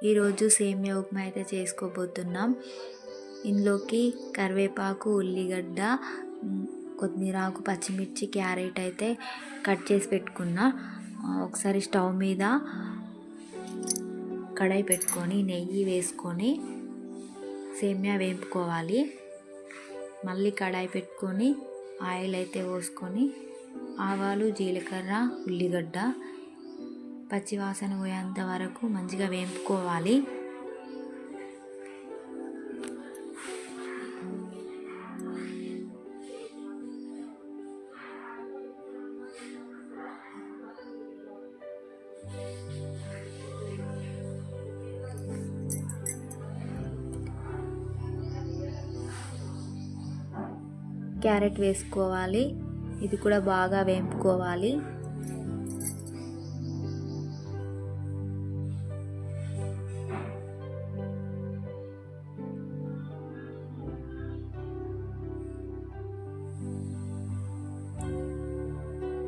ఈరోజు సేమియా ఉప్మా అయితే చేసుకోబోతున్నాం. ఇందులోకి కరివేపాకు, ఉల్లిగడ్డ, కొత్తిమీరాకు, పచ్చిమిర్చి, క్యారెట్ అయితే కట్ చేసి పెట్టుకున్నా. ఒకసారి స్టవ్ మీద కడాయి పెట్టుకొని నెయ్యి వేసుకొని సేమియా వేపుకోవాలి. మళ్ళీ కడాయి పెట్టుకొని ఆయిల్ అయితే పోసుకొని ఆవాలు, జీలకర్ర, ఉల్లిగడ్డ పచ్చివాసన పోయేంత వరకు మంచిగా వేపుకోవాలి. క్యారెట్ వేసుకోవాలి. ఇది కూడా బాగా వేపుకోవాలి.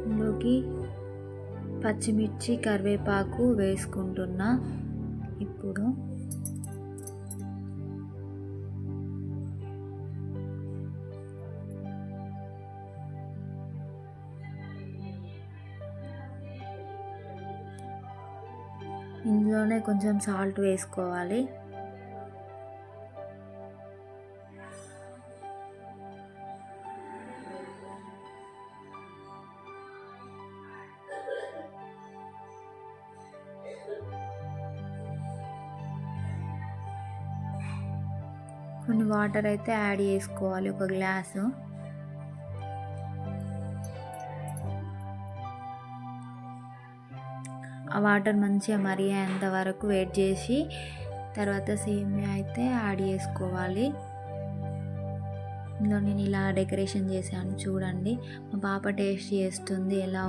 ఇందులోకి పచ్చిమిర్చి, కరివేపాకు వేసుకుంటున్నా. ఇప్పుడు ఇందులోనే కొంచెం సాల్ట్ వేసుకోవాలి. కొన్ని వాటర్ అయితే యాడ్ చేసుకోవాలి, ఒక గ్లాసు. ఆ వాటర్ మంచిగా మరిగేంత వరకు వెయిట్ చేసి తర్వాత సేమియా అయితే యాడ్ చేసుకోవాలి. ఇందులో నేను ఇలా డెకరేషన్ చేశాను చూడండి. మా పాప టేస్ట్ చేస్తుంది ఎలా